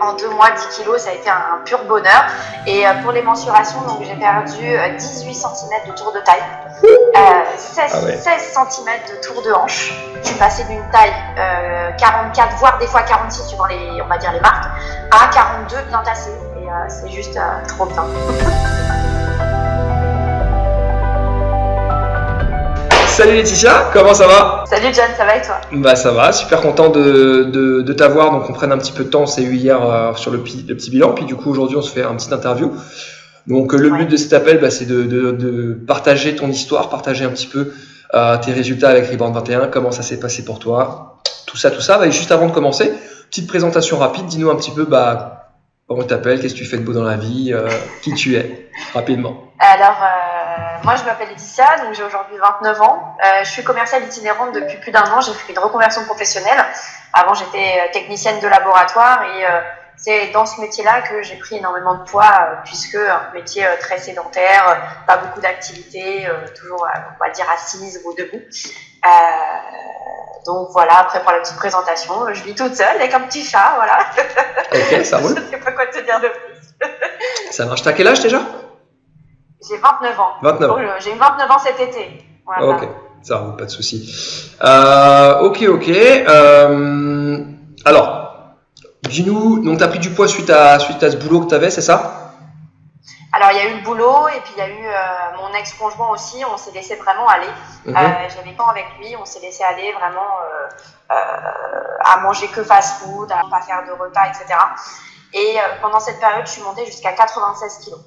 En 2 mois, 10 kilos, ça a été un pur bonheur. Et pour les mensurations, donc j'ai perdu 18 cm de tour de taille, 16 cm de tour de hanche. Je suis passée d'une taille 44, voire des fois 46 suivant on va dire les marques, à 42 bien tassée. Et c'est juste trop bien. Salut Laetitia, comment ça va? Salut John, ça va et toi? Bah ça va, super content de t'avoir. Donc on prenne un petit peu de temps, on s'est eu hier sur le petit bilan, puis du coup aujourd'hui on se fait un petit interview. Donc le but de cet appel, c'est de partager ton histoire, partager un petit peu tes résultats avec Rebound 21, comment ça s'est passé pour toi, tout ça. Et juste avant de commencer, petite présentation rapide, dis-nous un petit peu comment tu t'appelles, qu'est-ce que tu fais de beau dans la vie, qui tu es, rapidement. Alors, moi je m'appelle Laetitia, donc j'ai aujourd'hui 29 ans. Je suis commerciale itinérante depuis plus d'1 an, j'ai fait une reconversion professionnelle. Avant j'étais technicienne de laboratoire et c'est dans ce métier-là que j'ai pris énormément de poids puisque un métier très sédentaire, pas beaucoup d'activités, toujours on va dire assise ou debout. Donc voilà, après pour la petite présentation, je vis toute seule avec un petit chat, voilà. Ok, ça roule. Je sais pas quoi te dire de plus. Ça marche, t'as quel âge déjà? J'ai 29 ans. 29 ans. J'ai eu 29 ans cet été. Voilà. Ok, ça roule, pas de souci. Ok. Alors, dis-nous, donc tu as pris du poids suite à ce boulot que tu avais, c'est ça? Alors, il y a eu le boulot et puis il y a eu mon ex-conjoint aussi. On s'est laissé vraiment aller. J'avais pas avec lui. On s'est laissé aller vraiment à manger que fast-food, à pas faire de repas, etc. Et pendant cette période, je suis montée jusqu'à 96 kilos.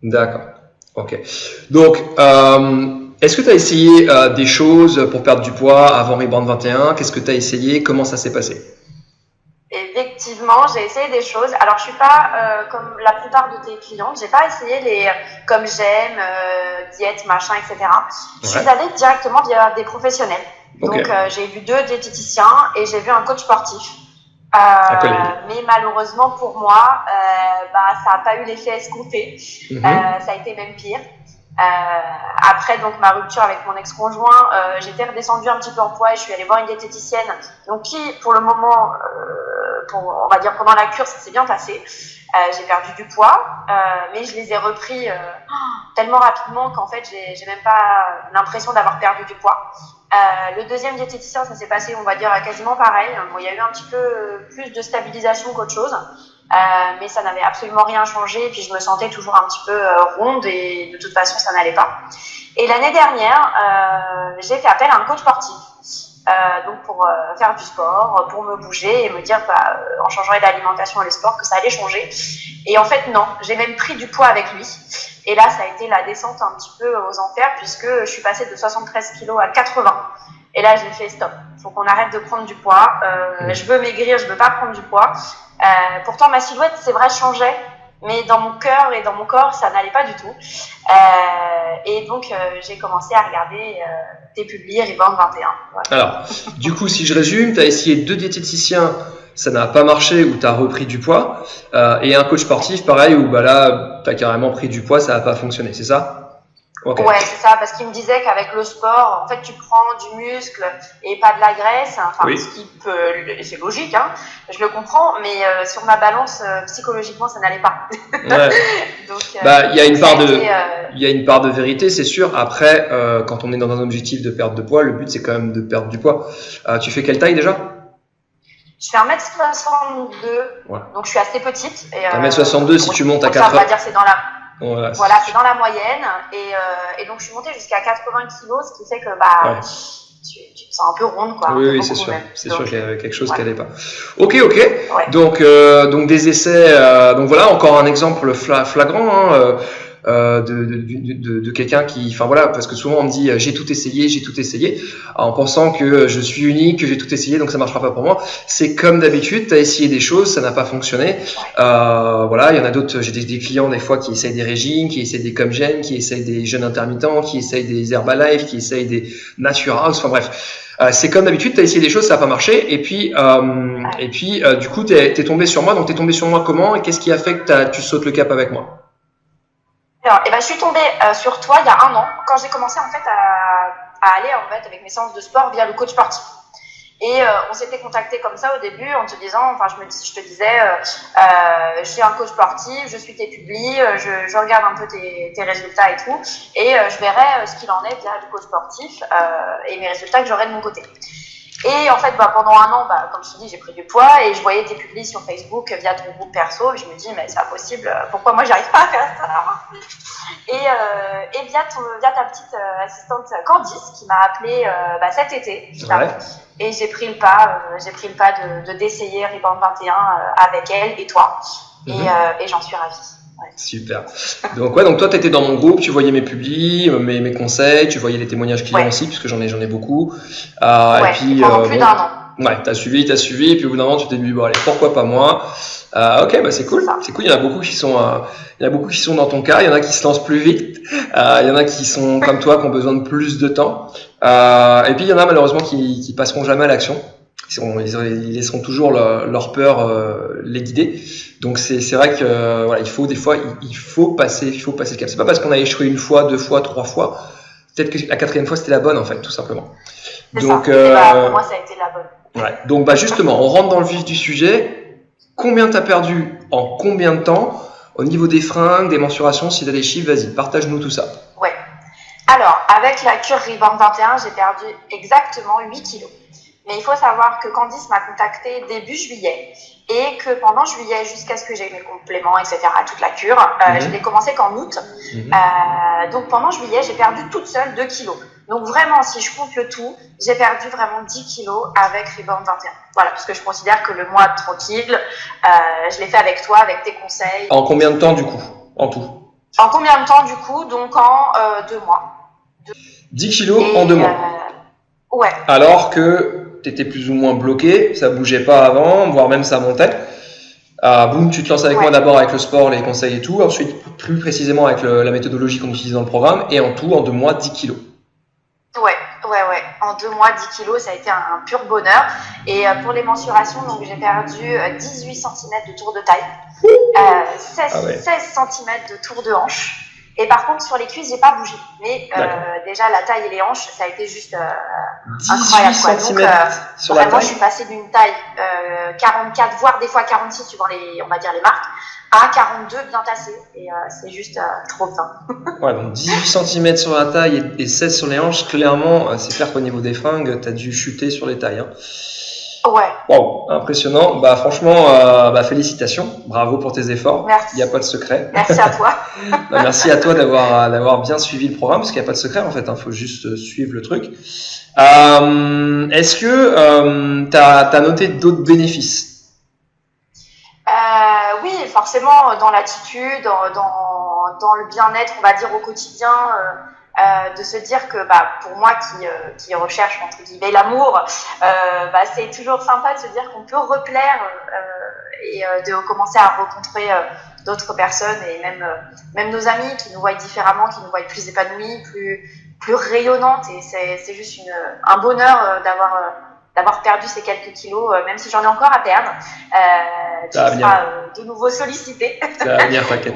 D'accord. Ok. Donc, est-ce que tu as essayé des choses pour perdre du poids avant Rebound 21? Qu'est-ce que tu as essayé? Comment ça s'est passé? Effectivement, j'ai essayé des choses. Alors, je suis pas comme la plupart de tes clientes. J'ai pas essayé les comme j'aime, diète, machin, etc. Je suis allée directement via des professionnels. Okay. Donc, j'ai vu 2 diététiciens et j'ai vu un coach sportif. Mais malheureusement pour moi, ça n'a pas eu l'effet escompté. Ça a été même pire. Après donc ma rupture avec mon ex-conjoint, j'étais redescendue un petit peu en poids et je suis allée voir une diététicienne. Donc qui, pour le moment, on va dire pendant la cure, ça s'est bien passé. J'ai perdu du poids, mais je les ai repris tellement rapidement qu'en fait j'ai même pas l'impression d'avoir perdu du poids. Le deuxième diététicien, ça s'est passé, on va dire, quasiment pareil. Bon, il y a eu un petit peu plus de stabilisation qu'autre chose, mais ça n'avait absolument rien changé. Et puis, je me sentais toujours un petit peu ronde et de toute façon, ça n'allait pas. Et l'année dernière, j'ai fait appel à un coach sportif, donc pour faire du sport, pour me bouger et me dire, en changeant l'alimentation et le sport, que ça allait changer. Et en fait, non, j'ai même pris du poids avec lui. Et là, ça a été la descente un petit peu aux enfers puisque je suis passée de 73 kilos à 80. Et là, j'ai fait stop. Il faut qu'on arrête de prendre du poids. Je veux maigrir, je veux pas prendre du poids. Pourtant, ma silhouette, c'est vrai, changeait. Mais dans mon cœur et dans mon corps, ça n'allait pas du tout. Et donc, j'ai commencé à regarder tes publis Rebound 21. Voilà. Alors, du coup, si je résume, tu as essayé 2 diététiciens, ça n'a pas marché, ou tu as repris du poids, et un coach sportif, pareil, où là, tu as carrément pris du poids, ça n'a pas fonctionné, c'est ça? Okay. Ouais, c'est ça, parce qu'il me disait qu'avec le sport, en fait, tu prends du muscle et pas de la graisse, enfin, oui. Ce qui peut, c'est logique, hein, je le comprends, mais sur ma balance, psychologiquement, ça n'allait pas. Ouais. Donc, il y a une part de vérité, c'est sûr. Après, quand on est dans un objectif de perte de poids, le but, c'est quand même de perdre du poids. Tu fais quelle taille déjà? Je fais 1m62, ouais. Donc je suis assez petite. 1m62, si tu montes à 80. On va dire c'est dans la... Voilà, c'est dans la moyenne. Et donc, je suis montée jusqu'à 80 kilos, ce qui fait que tu te sens un peu ronde, quoi. Oui, c'est sûr. C'est sûr qu'il y avait quelque chose qui n'allait pas. Ok. Ouais. Donc des essais. Donc voilà, encore un exemple flagrant de quelqu'un qui, enfin voilà, parce que souvent on me dit j'ai tout essayé, en pensant que je suis unique, que j'ai tout essayé, donc ça marchera pas pour moi. C'est comme d'habitude, tu as essayé des choses, ça n'a pas fonctionné. Voilà, il y en a d'autres. J'ai des clients des fois qui essayent des régimes, qui essayent des comme j'aime, qui essayent des jeûnes intermittents, qui essayent des Herbalife, qui essayent des Natura House. Enfin bref. C'est comme d'habitude, tu as essayé des choses, ça n'a pas marché, et puis du coup, t'es tombé sur moi. Donc, t'es tombé sur moi comment, et qu'est-ce qui a fait que tu sautes le cap avec moi? Alors, je suis tombée sur toi il y a 1 an, quand j'ai commencé en fait à aller en fait avec mes séances de sport via le coach sportif. Et on s'était contacté comme ça au début en te disant, enfin je te disais, je suis un coach sportif, je suis tes publis, je regarde un peu tes résultats et tout, et je verrai ce qu'il en est via le coach sportif et mes résultats que j'aurai de mon côté. Et en fait, pendant un an, comme je te dis, j'ai pris du poids et je voyais tes publis sur Facebook via ton groupe perso. Et je me dis, mais c'est impossible, pourquoi moi j'arrive pas à faire ça? Et via ta petite assistante Candice qui m'a appelée cet été. Ouais. Et j'ai pris le pas d'essayer Rebound 21 avec elle et toi. Et j'en suis ravie. Ouais. Super. Donc toi tu étais dans mon groupe, tu voyais mes publis, mes conseils, tu voyais les témoignages clients aussi, puisque j'en ai beaucoup. Et puis pendant plus d'un an. Ouais, t'as suivi, et puis au bout d'un moment tu t'es dit bon allez, pourquoi pas moi. Ok, c'est cool. C'est cool. Il y en a beaucoup qui sont dans ton cas. Il y en a qui se lancent plus vite. Il y en a qui sont comme toi, qui ont besoin de plus de temps. Et puis il y en a malheureusement qui passeront jamais à l'action. Ils laisseront toujours leur peur les guider. Donc c'est vrai que voilà, il faut passer le cap. C'est pas parce qu'on a échoué une fois, 2 fois, 3 fois. Peut-être que la 4e fois c'était la bonne en fait, tout simplement. Donc pour moi ça a été la bonne. Ouais. Donc justement, on rentre dans le vif du sujet. Combien t'as perdu en combien de temps au niveau des fringues, des mensurations? Si t'as des chiffres, vas-y, partage-nous tout ça. Ouais. Alors, avec la cure Rebound 21, j'ai perdu exactement 8 kilos. Mais il faut savoir que Candice m'a contacté début juillet et que pendant juillet, jusqu'à ce que j'ai mes compléments, etc., toute la cure, je l'ai commencé qu'en août. Donc pendant juillet, j'ai perdu toute seule 2 kilos. Donc vraiment, si je compte le tout, j'ai perdu vraiment 10 kilos avec Rebound 21. Voilà, parce que je considère que le mois tranquille, je l'ai fait avec toi, avec tes conseils. En combien de temps du coup, en tout? En combien de temps du coup? Donc en 2 mois. 10 kilos en 2 mois. Ouais. Alors que t'étais plus ou moins bloqué, ça bougeait pas avant, voire même ça montait. Boum, tu te lances avec moi d'abord avec le sport, les conseils et tout. Ensuite, plus précisément avec la méthodologie qu'on utilise dans le programme. Et en tout, en 2 mois, 10 kilos. Ouais. En 2 mois, 10 kilos, ça a été un pur bonheur. Et pour les mensurations, donc j'ai perdu 18 cm de tour de taille, 16 cm de tour de hanche. Et par contre, sur les cuisses, j'ai pas bougé. Mais déjà, la taille et les hanches, ça a été juste incroyable. Quoi. Donc, sur la vraiment, taille. je suis passée d'une taille 44, voire des fois 46, suivant les marques, à 42 bien tassée. Et c'est juste trop bien. Ouais, donc 18 cm sur la taille et 16 sur les hanches. Clairement, c'est clair qu'au niveau des fringues, t'as dû chuter sur les tailles. Hein. Ouais. Wow, impressionnant. Franchement, félicitations. Bravo pour tes efforts. Merci. Il n'y a pas de secret. Merci à toi. Merci à toi d'avoir bien suivi le programme, parce qu'il n'y a pas de secret en fait. Faut juste suivre le truc. Est-ce que t'as noté d'autres bénéfices? Oui, forcément, dans l'attitude, dans le bien-être, on va dire au quotidien. De se dire que pour moi qui recherche entre guillemets l'amour, c'est toujours sympa de se dire qu'on peut replaire et de commencer à rencontrer d'autres personnes et même nos amis qui nous voient différemment, qui nous voient plus épanouies, plus rayonnantes, et c'est juste un bonheur d'avoir perdu ces quelques kilos, même si j'en ai encore à perdre. Tu seras de nouveau sollicité. Ça va venir, t'inquiète.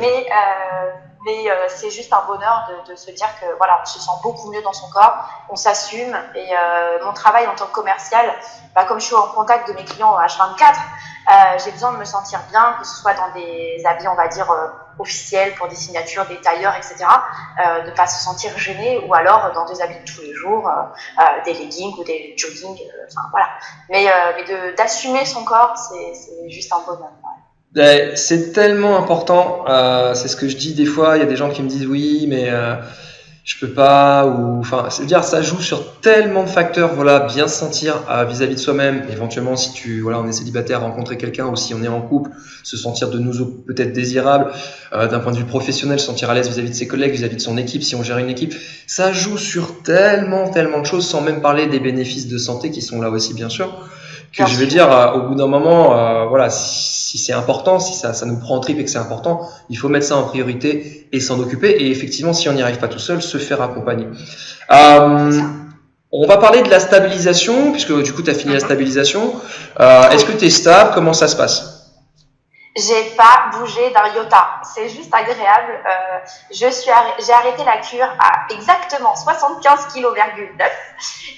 Mais c'est juste un bonheur de se dire que voilà, on se sent beaucoup mieux dans son corps, on s'assume. Et mon travail en tant que commercial, comme je suis en contact de mes clients H24, j'ai besoin de me sentir bien, que ce soit dans des habits, on va dire, officiels pour des signatures, des tailleurs, etc. De pas se sentir gêné, ou alors dans des habits de tous les jours, des leggings ou des jogging, voilà. Mais d'assumer son corps, c'est juste un bonheur. C'est tellement important, c'est ce que je dis des fois. Il y a des gens qui me disent oui, mais je peux pas, ou c'est-à-dire ça joue sur tellement de facteurs. Voilà, bien se sentir vis-à-vis de soi-même. Éventuellement, si on est célibataire, rencontrer quelqu'un, ou si on est en couple, se sentir de nouveau peut-être désirable. D'un point de vue professionnel, se sentir à l'aise vis-à-vis de ses collègues, vis-à-vis de son équipe, si on gère une équipe. Ça joue sur tellement de choses, sans même parler des bénéfices de santé qui sont là aussi, bien sûr. Que je veux dire, au bout d'un moment, si c'est important, si ça nous prend en trip et que c'est important, il faut mettre ça en priorité et s'en occuper. Et effectivement, si on n'y arrive pas tout seul, se faire accompagner. On va parler de la stabilisation, puisque du coup, tu as fini la stabilisation. Est-ce que tu es stable? Comment ça se passe? J'ai pas bougé d'un iota. C'est juste agréable. J'ai arrêté la cure à exactement 75,9 kg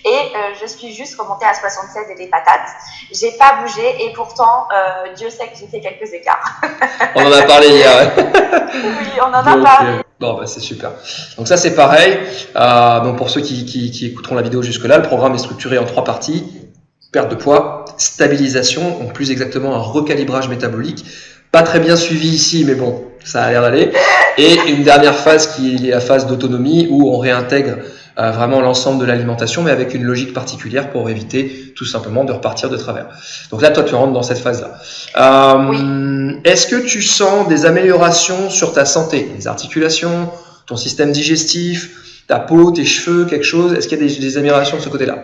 et je suis juste remontée à 76 et des patates. J'ai pas bougé et pourtant, Dieu sait que j'ai fait quelques écarts. On en a parlé hier. Oui, on en a parlé. Bon, bah, c'est super. Donc ça, c'est pareil. Donc pour ceux qui écouteront la vidéo jusque-là, le programme est structuré en 3 parties. Perte de poids, stabilisation, donc plus exactement un recalibrage métabolique. Pas très bien suivi ici, mais bon, ça a l'air d'aller. Et une dernière phase qui est la phase d'autonomie où on réintègre vraiment l'ensemble de l'alimentation, mais avec une logique particulière pour éviter tout simplement de repartir de travers. Donc là, toi, tu rentres dans cette phase-là. Oui. Est-ce que tu sens des améliorations sur ta santé, les articulations, ton système digestif, ta peau, tes cheveux, quelque chose? Est-ce qu'il y a des améliorations de ce côté-là?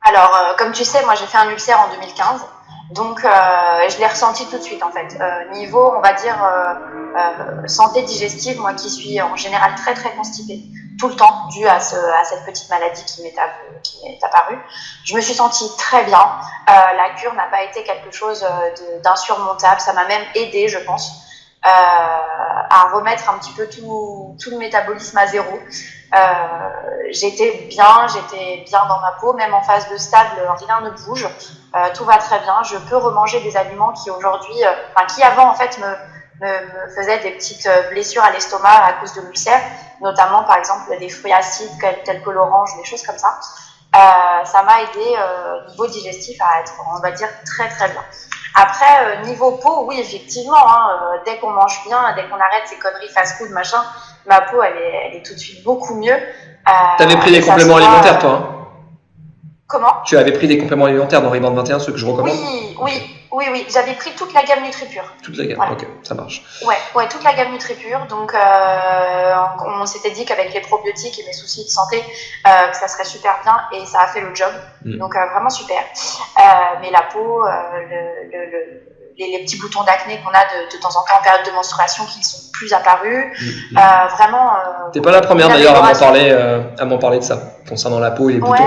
Alors, comme tu sais, moi j'ai fait un ulcère en 2015, donc je l'ai ressenti tout de suite en fait. Niveau, on va dire, santé digestive, moi qui suis en général très très constipée, tout le temps, dû à cette petite maladie qui m'est apparue, je me suis sentie très bien. La cure n'a pas été quelque chose d'insurmontable, ça m'a même aidée, je pense, à remettre un petit peu tout le métabolisme à zéro. J'étais bien dans ma peau, même en phase de stable, rien ne bouge, tout va très bien. Je peux remanger des aliments qui aujourd'hui, qui avant en fait me faisaient des petites blessures à l'estomac à cause de l'ulcère, notamment par exemple des fruits acides tels que l'orange, des choses comme ça. Ça m'a aidé au niveau digestif à être, on va dire, très très bien. Après, niveau peau, oui, effectivement, dès qu'on mange bien, dès qu'on arrête ces conneries fast-food, machin, ma peau, elle est tout de suite beaucoup mieux. T'avais pris des compléments alimentaires, toi, hein? Comment? Tu avais pris des compléments alimentaires dans Rebound 21, ceux que je recommande? Oui. J'avais pris toute la gamme NutriPure. Toute la gamme, voilà. Ok, ça marche. Ouais, toute la gamme NutriPure. Donc, on s'était dit qu'avec les probiotiques et mes soucis de santé, que ça serait super bien et ça a fait le job. Donc, vraiment super. Mais la peau, les petits boutons d'acné qu'on a de temps en temps en période de menstruation qui sont plus apparus, vraiment. T'es pas la première d'ailleurs à m'en parler de ça, concernant la peau et les boutons. Ouais.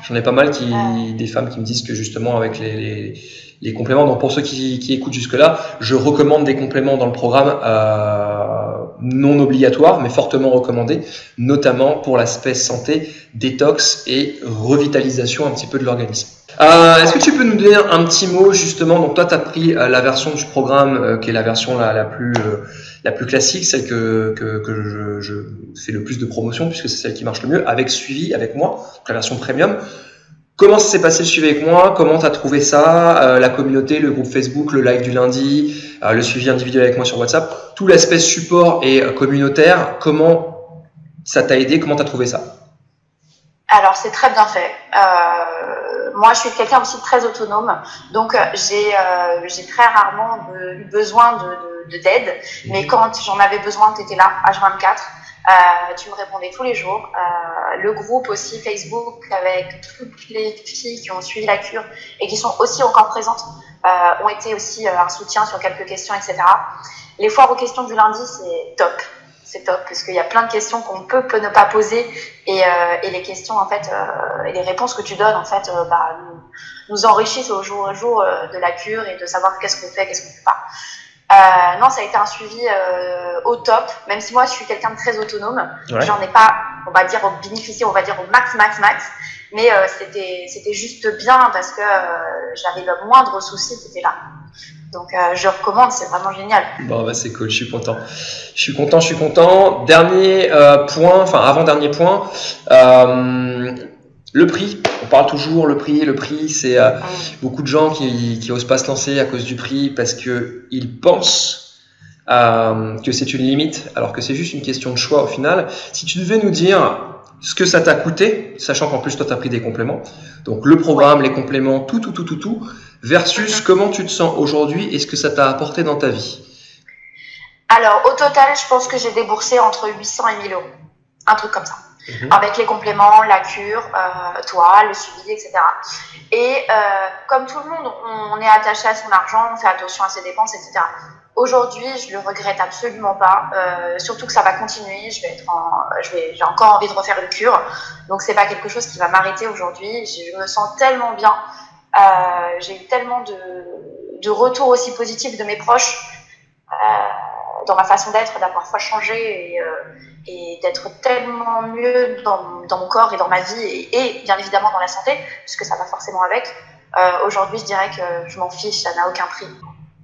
J'en ai pas mal des femmes qui me disent que justement avec les compléments, donc pour ceux qui écoutent jusque-là, je recommande des compléments dans le programme non obligatoires, mais fortement recommandés, notamment pour l'aspect santé, détox et revitalisation un petit peu de l'organisme. Est-ce que tu peux nous donner un petit mot justement? Donc toi, tu as pris la version du programme qui est la version la plus classique, celle que je fais le plus de promotion puisque c'est celle qui marche le mieux, avec suivi avec moi, donc la version premium. Comment ça s'est passé le suivi avec moi? Comment tu as trouvé ça? La communauté, le groupe Facebook, le live du lundi, le suivi individuel avec moi sur WhatsApp, tout l'aspect support et communautaire, comment ça t'a aidé? Comment tu as trouvé ça? Alors, c'est très bien fait. Moi, je suis quelqu'un aussi très autonome, donc j'ai très rarement eu besoin d'aide, mais quand j'en avais besoin, tu étais là, H24. Tu me répondais tous les jours. Le groupe aussi Facebook avec toutes les filles qui ont suivi la cure et qui sont aussi encore présentes ont été aussi un soutien sur quelques questions, etc. Les foires aux questions du lundi, c'est top. C'est top parce qu'il y a plein de questions qu'on peut ne pas poser et les questions en fait et les réponses que tu donnes en fait nous enrichissent au jour de la cure et de savoir qu'est-ce qu'on fait, qu'est-ce qu'on fait pas. Non, ça a été un suivi au top, même si moi je suis quelqu'un de très autonome. Ouais. J'en ai pas, on va dire, bénéficié, on va dire au max, mais c'était juste bien parce que j'avais le moindre souci qui était là. Donc je recommande, c'est vraiment génial. Bon bah c'est cool, je suis content. Dernier point, enfin avant-dernier point, le prix. On parle toujours le prix, c'est beaucoup de gens qui osent pas se lancer à cause du prix parce que ils pensent que c'est une limite, alors que c'est juste une question de choix au final. Si tu devais nous dire ce que ça t'a coûté, sachant qu'en plus toi t'as pris des compléments, donc le programme, les compléments, tout, versus comment tu te sens aujourd'hui et ce que ça t'a apporté dans ta vie. Alors au total, je pense que j'ai déboursé entre 800 et 1000 euros, un truc comme ça. Avec les compléments, la cure, toi, le suivi, etc. Et comme tout le monde, on est attaché à son argent, on fait attention à ses dépenses, etc. Aujourd'hui, je le regrette absolument pas, surtout que ça va continuer. J'ai encore envie de refaire une cure, donc c'est pas quelque chose qui va m'arrêter aujourd'hui. Je me sens tellement bien, j'ai eu tellement de retours aussi positifs de mes proches dans ma façon d'être, d'avoir parfois changé et d'être tellement mieux dans mon corps et dans ma vie et bien évidemment dans la santé, puisque ça va forcément avec. Aujourd'hui, je dirais que je m'en fiche, ça n'a aucun prix.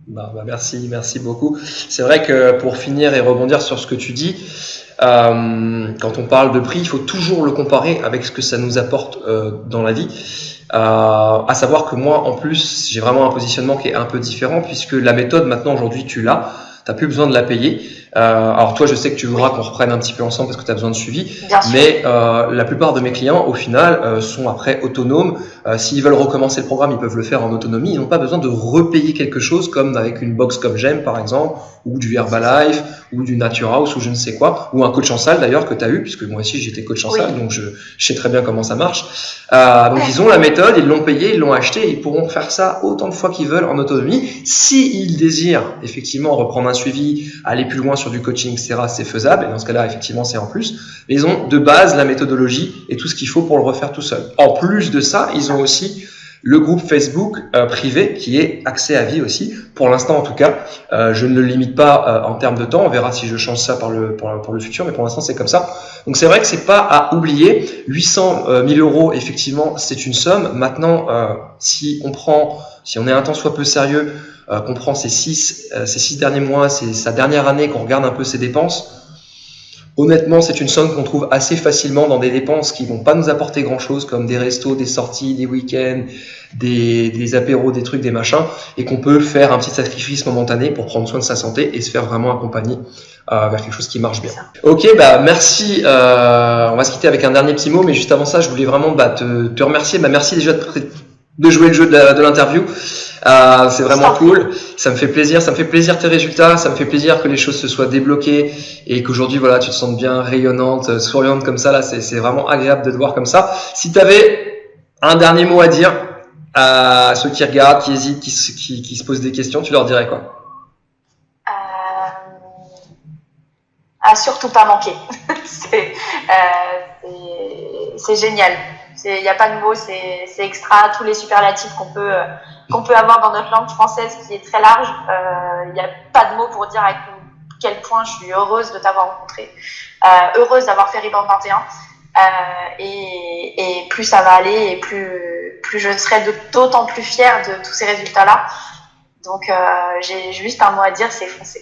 Merci beaucoup. C'est vrai que pour finir et rebondir sur ce que tu dis, quand on parle de prix, il faut toujours le comparer avec ce que ça nous apporte dans la vie. À savoir que moi, en plus, j'ai vraiment un positionnement qui est un peu différent puisque la méthode, maintenant, aujourd'hui, tu l'as. T'as plus besoin de la payer. Alors toi, je sais que tu voudras qu'on reprenne un petit peu ensemble parce que tu as besoin de suivi. Mais la plupart de mes clients, au final, sont après autonomes. S'ils veulent recommencer le programme, ils peuvent le faire en autonomie. Ils n'ont pas besoin de repayer quelque chose comme avec une box comme J'aime, par exemple, ou du Herbalife, ou du Nature House, ou je ne sais quoi, ou un coach en salle d'ailleurs que tu as eu, puisque moi aussi j'étais coach en salle, donc je sais très bien comment ça marche. Donc ils ont la méthode, ils l'ont payé, ils l'ont acheté, ils pourront faire ça autant de fois qu'ils veulent en autonomie. S'ils désirent effectivement reprendre un suivi, aller plus loin sur du coaching, etc., c'est faisable, et dans ce cas-là, effectivement, c'est en plus. Mais ils ont de base la méthodologie et tout ce qu'il faut pour le refaire tout seul. En plus de ça, ils ont aussi le groupe Facebook privé qui est accès à vie aussi. Pour l'instant, en tout cas, je ne le limite pas en termes de temps. On verra si je change ça pour le futur, mais pour l'instant, c'est comme ça. Donc, c'est vrai que c'est pas à oublier. 800 000 euros, effectivement, c'est une somme. Maintenant, si on est un tant soit peu sérieux, qu'on prend ces six derniers mois, c'est sa dernière année, qu'on regarde un peu ses dépenses, honnêtement, c'est une somme qu'on trouve assez facilement dans des dépenses qui vont pas nous apporter grand-chose, comme des restos, des sorties, des week-ends, des apéros, des trucs, des machins, et qu'on peut faire un petit sacrifice momentané pour prendre soin de sa santé et se faire vraiment accompagner vers quelque chose qui marche bien. Ok, merci. On va se quitter avec un dernier petit mot, mais juste avant ça, je voulais vraiment te remercier. Merci déjà de jouer le jeu de l'interview. C'est vraiment cool. Ça me fait plaisir tes résultats. Ça me fait plaisir que les choses se soient débloquées et qu'aujourd'hui, voilà, tu te sentes bien rayonnante, souriante comme ça. Là, c'est vraiment agréable de te voir comme ça. Si tu avais un dernier mot à dire à ceux qui regardent, qui hésitent, qui se posent des questions, tu leur dirais quoi? Surtout pas manquer. C'est génial. Il n'y a pas de mots, c'est extra. Tous les superlatifs qu'on peut avoir dans notre langue française qui est très large. Il n'y a pas de mots pour dire à quel point je suis heureuse de t'avoir rencontré, heureuse d'avoir fait Rebound 21. Et plus ça va aller et plus je serai d'autant plus fière de tous ces résultats-là. Donc j'ai juste un mot à dire, c'est foncer.